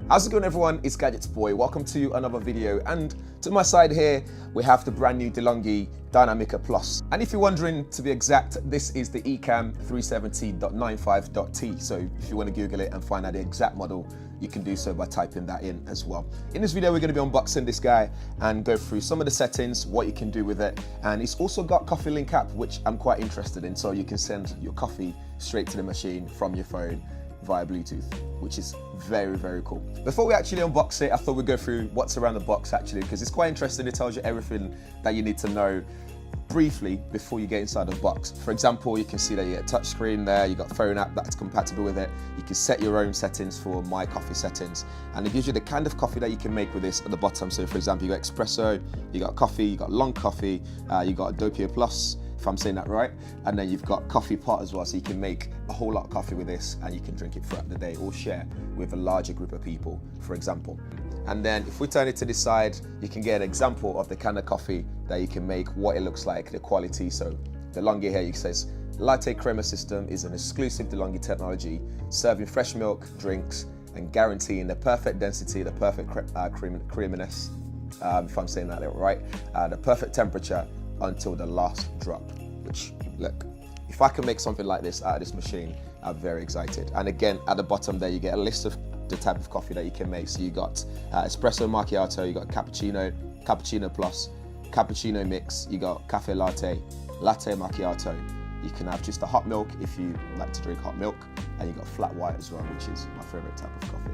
How's it going, everyone? It's Gadgets Boy. Welcome to another video, and to my side here we have the brand new DeLonghi Dinamica Plus. And if you're wondering, to be exact, this is the Ecamm 370.95.T. So if you want to Google it and find out the exact model, you can do so by typing that in as well. In this video we're going to be unboxing this guy and go through some of the settings, what you can do with it, and it's also got coffee link app, which I'm quite interested in, so you can send your coffee straight to the machine from your phone via Bluetooth, which is very, very cool. Before we actually unbox it, I thought we'd go through what's around the box actually, because it's quite interesting. It tells you everything that you need to know briefly before you get inside the box. For example, you can see that you get a touch screen there, you got a phone app that's compatible with it. You can set your own settings for My Coffee settings, and it gives you the kind of coffee that you can make with this at the bottom. So for example, you got espresso, you got coffee, you got long coffee, you got Doppio Plus, if I'm saying that right, and then you've got coffee pot as well, so you can make a whole lot of coffee with this and you can drink it throughout the day or share with a larger group of people, for example. And then if we turn it to this side, you can get an example of the kind of coffee that you can make, what it looks like, the quality. So DeLonghi here, it says Lattecrema system is an exclusive DeLonghi technology, serving fresh milk drinks and guaranteeing the perfect density, the perfect creaminess, if I'm saying that right, the perfect temperature until the last drop. Which, look, if I can make something like this out of this machine, I'm very excited. And again, at the bottom there, you get a list of the type of coffee that you can make. So you got espresso macchiato, you got cappuccino, cappuccino plus, cappuccino mix, you got cafe latte, latte macchiato. You can have just a hot milk if you like to drink hot milk, and you got flat white as well, which is my favorite type of coffee.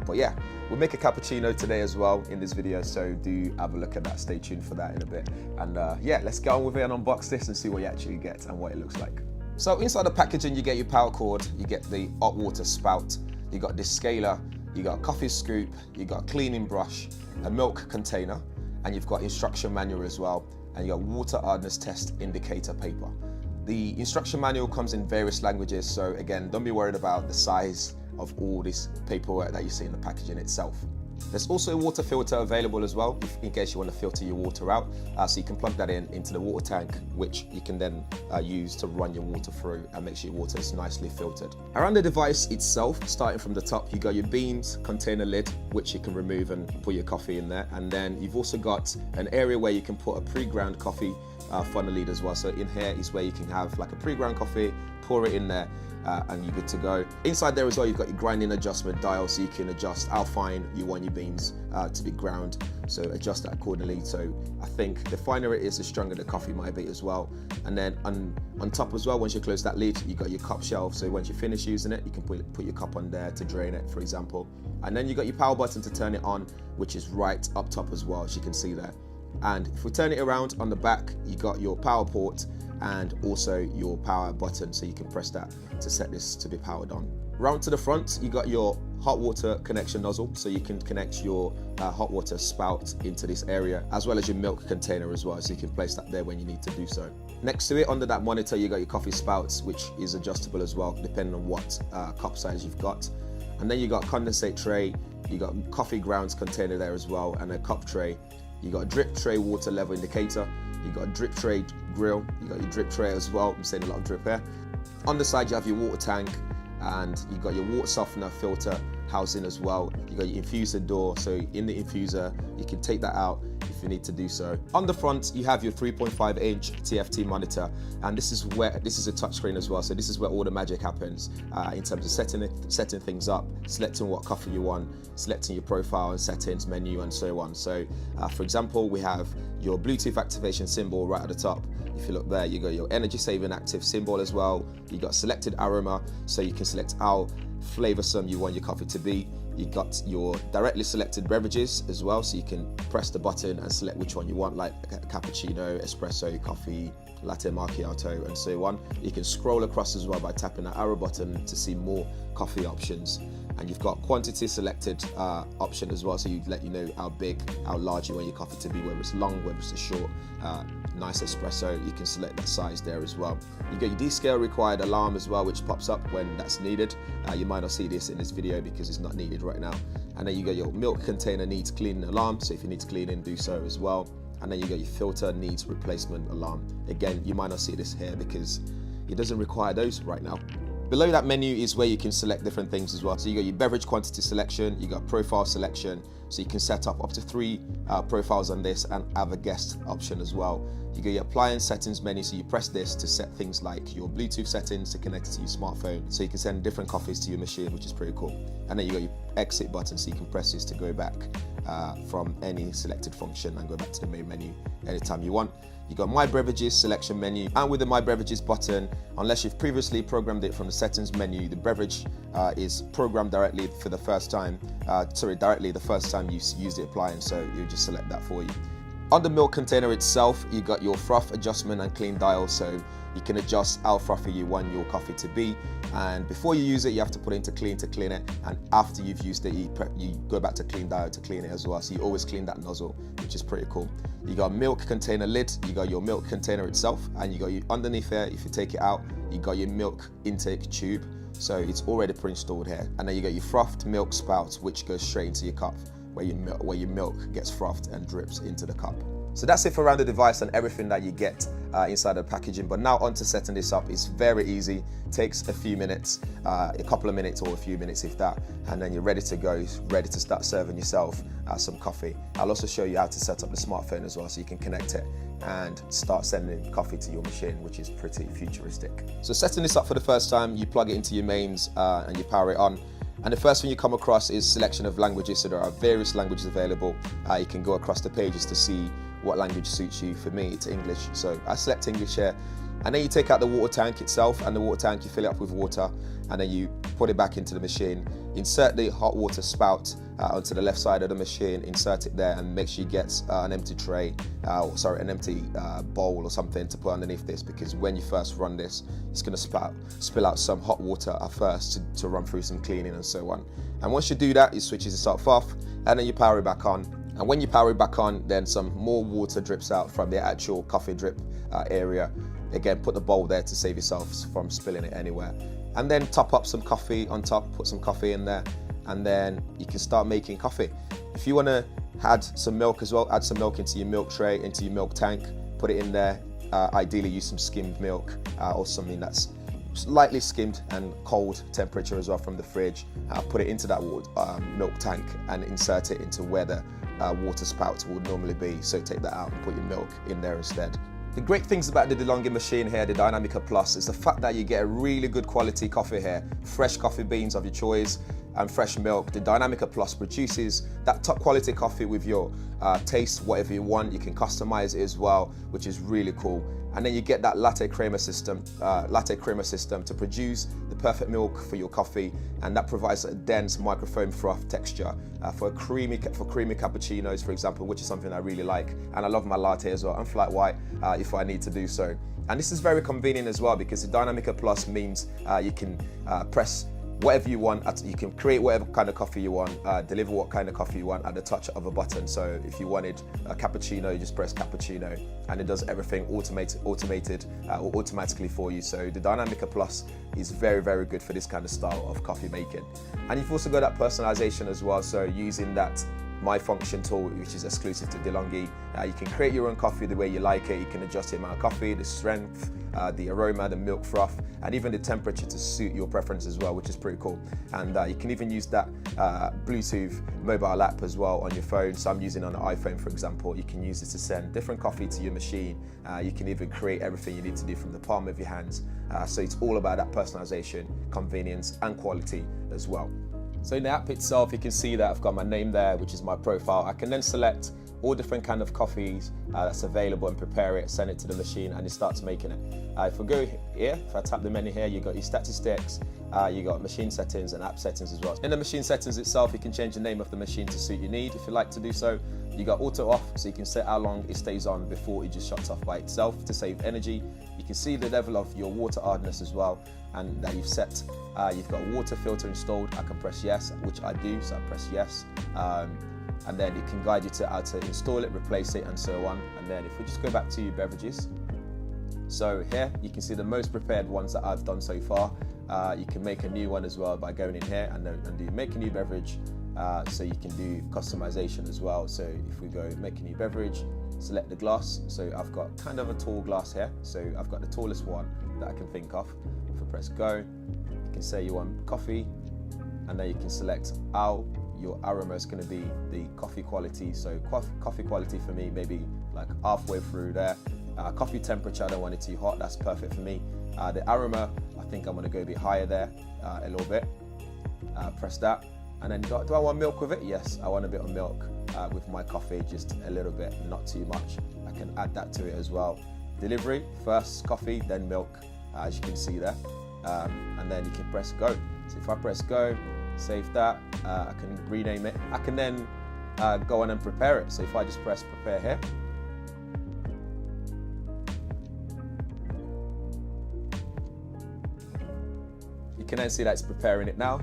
But yeah, we'll make a cappuccino today as well in this video, so do have a look at that. Stay tuned for that in a bit. And yeah, let's get on with it and unbox this and see what you actually get and what it looks like. So inside the packaging, you get your power cord, you get the hot water spout, you got this scaler, you got a coffee scoop, you got a cleaning brush, a milk container, and you've got instruction manual as well, and you got water hardness test indicator paper. The instruction manual comes in various languages, so again, don't be worried about the size of all this paperwork that you see in the packaging itself. There's also a water filter available as well, in case you want to filter your water out. So you can plug that into the water tank, which you can then use to run your water through and make sure your water is nicely filtered. Around the device itself, starting from the top, you got your beans container lid, which you can remove and put your coffee in there. And then you've also got an area where you can put a pre-ground coffee funnel lead as well. So in here is where you can have like a pre-ground coffee, pour it in there, and you're good to go. Inside there as well, you've got your grinding adjustment dial, so you can adjust how fine you want your beans to be ground, so adjust that accordingly. So I think the finer it is, the stronger the coffee might be as well. And then on top as well, once you close that lid, you've got your cup shelf, so once you finish using it, you can put your cup on there to drain it, for example. And then you got your power button to turn it on, which is right up top as well, as you can see there. And if we turn it around, on the back, you got your power port and also your power button, so you can press that to set this to be powered on. Round to the front, you got your hot water connection nozzle, so you can connect your hot water spout into this area, as well as your milk container as well, so you can place that there when you need to do so. Next to it, under that monitor, you got your coffee spouts, which is adjustable as well, depending on what cup size you've got. And then you got condensate tray, you got coffee grounds container there as well, and a cup tray. You got a drip tray water level indicator, you got a drip tray grill, you got your drip tray as well. I'm saying a lot of drip here. On the side, you have your water tank, and you got your water softener filter housing as well. You got your infuser door, so in the infuser, you can take that out if you need to do so. On the front, you have your 3.5-inch TFT monitor, and this is a touchscreen as well, so this is where all the magic happens in terms of setting things up, selecting what coffee you want, selecting your profile and settings, menu, and so on. So for example, we have your Bluetooth activation symbol right at the top. If you look there, you got your energy saving active symbol as well. You got selected aroma, so you can select how flavorsome you want your coffee to be. You got your directly selected beverages as well, so you can press the button and select which one you want, like cappuccino, espresso, coffee, latte macchiato, and so on. You can scroll across as well by tapping that arrow button to see more coffee options. And you've got quantity selected option as well, so you let you know how big, how large you want your coffee to be, whether it's long, whether it's a short, nice espresso. You can select that size there as well. You get your descale required alarm as well, which pops up when that's needed. You might not see this in this video because it's not needed right now. And then you got your milk container needs cleaning alarm, so if you need to clean in, do so as well. And then you got your filter needs replacement alarm. Again, you might not see this here because it doesn't require those right now. Below that menu is where you can select different things as well. So you got your beverage quantity selection, you got profile selection, so you can set up to 3 profiles on this and have a guest option as well. You got your appliance settings menu, so you press this to set things like your Bluetooth settings to connect to your smartphone, so you can send different coffees to your machine, which is pretty cool. And then you got your exit button, so you can press this to go back from any selected function and go back to the main menu anytime you want. You got My Beverages selection menu, and with the My Beverages button, unless you've previously programmed it from the settings menu, the beverage is programmed directly for the first time. Directly the first time you use the appliance, so you just select that for you. On the milk container itself, you got your froth adjustment and clean dial, so you can adjust how frothy you want your coffee to be. And before you use it, you have to put it into clean to clean it. And after you've used it, you go back to clean dial to clean it as well. So you always clean that nozzle, which is pretty cool. You got milk container lid, you got your milk container itself, and you got underneath here, if you take it out, you got your milk intake tube. So it's already pre-installed here. And then you got your frothed milk spout, which goes straight into your cup, where your milk gets frothed and drips into the cup. So that's it for around the device and everything that you get inside the packaging. But now on to setting this up. It's very easy. Takes a few minutes, a couple of minutes or a few minutes if that, and then you're ready to go, ready to start serving yourself some coffee. I'll also show you how to set up the smartphone as well, so you can connect it and start sending coffee to your machine, which is pretty futuristic. So setting this up for the first time, you plug it into your mains and you power it on. And the first thing you come across is selection of languages. So there are various languages available. You can go across the pages to see what language suits you. For me, it's English, so I select English here. And then you take out the water tank itself, and the water tank you fill it up with water, and then you put it back into the machine. Insert the hot water spout onto the left side of the machine, insert it there, and make sure you get an empty tray, an empty bowl or something to put underneath this, because when you first run this, it's going to spill out some hot water at first to run through some cleaning and so on. And once you do that, you switch itself off, and then you power it back on. And when you power it back on, then some more water drips out from the actual coffee drip area. Again, put the bowl there to save yourself from spilling it anywhere. And then top up some coffee on top, put some coffee in there, and then you can start making coffee. If you want to add some milk as well, add some milk into your milk tray, into your milk tank, put it in there. Ideally use some skimmed milk or something that's lightly skimmed and cold temperature as well from the fridge. Put it into that milk tank and insert it into where the water spout would normally be. So take that out and put your milk in there instead. The great things about the DeLonghi machine here, the Dinamica Plus, is the fact that you get a really good quality coffee here. Fresh coffee beans of your choice and fresh milk. The Dinamica Plus produces that top quality coffee with your taste, whatever you want. You can customize it as well, which is really cool. And then you get that Lattecrema system to produce the perfect milk for your coffee, and that provides a dense microfoam froth texture for creamy cappuccinos, for example, which is something I really like. And I love my latte as well, and flat white if I need to do so. And this is very convenient as well, because the Dinamica Plus means you can press whatever you want. You can create whatever kind of coffee you want, deliver what kind of coffee you want at the touch of a button. So if you wanted a cappuccino, you just press cappuccino, and it does everything automated or automatically for you. So the Dinamica Plus is very, very good for this kind of style of coffee making. And you've also got that personalization as well. So using that My Function tool, which is exclusive to DeLonghi, you can create your own coffee the way you like it. You can adjust the amount of coffee, the strength, the aroma, the milk froth, and even the temperature to suit your preference as well, which is pretty cool. And you can even use that Bluetooth mobile app as well on your phone. So I'm using on an iPhone, for example. You can use it to send different coffee to your machine. You can even create everything you need to do from the palm of your hands. So it's all about that personalization, convenience, and quality as well. So in the app itself, you can see that I've got my name there, which is my profile. I can then select all different kind of coffees that's available and prepare it, send it to the machine, and it starts making it. If we go here, if I tap the menu here, you got your statistics, you got machine settings and app settings as well. In the machine settings itself, you can change the name of the machine to suit your need if you like to do so. You got auto off, so you can set how long it stays on before it just shuts off by itself to save energy. You can see the level of your water hardness as well, and that you've set. You've got a water filter installed. I can press yes, which I do, so I press yes. And then it can guide you to how to install it, replace it, and so on. And then if we just go back to your beverages, so here you can see the most prepared ones that I've done so far. You can make a new one as well by going in here and do make a new beverage. So you can do customization as well. So if we go make a new beverage, select the glass. So I've got kind of a tall glass here. So I've got the tallest one that I can think of. If I press go, you can say you want coffee, and then you can select how your aroma is going to be the coffee quality. So coffee quality for me, maybe like halfway through there. Coffee temperature, I don't want it too hot, that's perfect for me. The aroma, I think I'm going to go a bit higher there, a little bit. Press that. And then do I want milk with it? Yes, I want a bit of milk with my coffee, just a little bit, not too much. I can add that to it as well. Delivery, first coffee, then milk, as you can see there. And then you can press go. So if I press go, save that, I can rename it. I can then go on and prepare it. So if I just press prepare here, you can then see that it's preparing it now.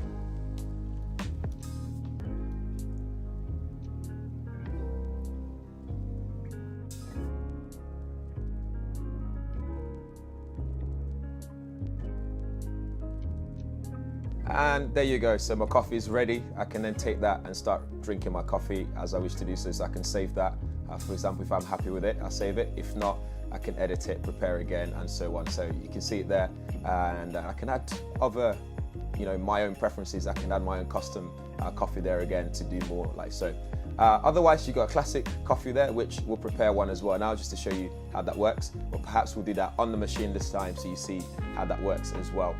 And there you go, so my coffee is ready. I can then take that and start drinking my coffee as I wish to do so. So I can save that. For example, if I'm happy with it, I'll save it. If not, I can edit it, prepare again, and so on. So you can see it there, and I can add other, my own preferences. I can add my own custom coffee there again to do more like so. Otherwise, you've got a classic coffee there, which we'll prepare one as well now, just to show you how that works. But perhaps we'll do that on the machine this time, so you see how that works as well.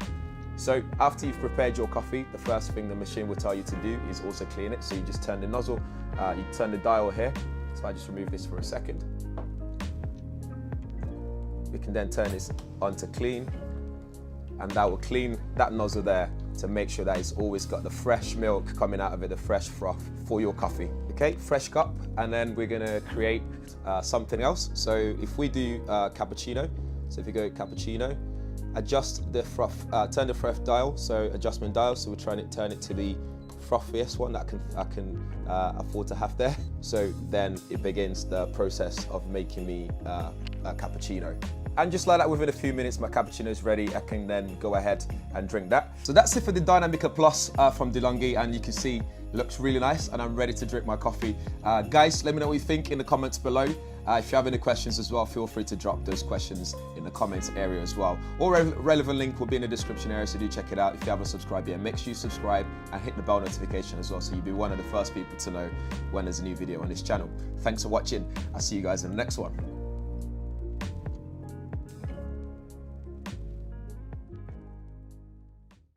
So after you've prepared your coffee, the first thing the machine will tell you to do is also clean it. So you just turn the nozzle, you turn the dial here. So I just remove this for a second. We can then turn this on to clean, and that will clean that nozzle there to make sure that it's always got the fresh milk coming out of it, the fresh froth for your coffee. Okay, fresh cup, and then we're gonna create something else. So if we do cappuccino, so if you go cappuccino, adjust the froth, turn the froth dial, so adjustment dial, so we're trying to turn it to the frothiest one that I can afford to have there. So then it begins the process of making me a cappuccino. And just like that, within a few minutes, my cappuccino is ready. I can then go ahead and drink that. So that's it for the Dinamica Plus from DeLonghi, and you can see it looks really nice, and I'm ready to drink my coffee. Guys, let me know what you think in the comments below. If you have any questions as well, feel free to drop those questions in the comments area as well. Or relevant link will be in the description area, so do check it out. If you haven't subscribed yet, make sure you subscribe and hit the bell notification as well, so you'll be one of the first people to know when there's a new video on this channel. Thanks for watching. I'll see you guys in the next one.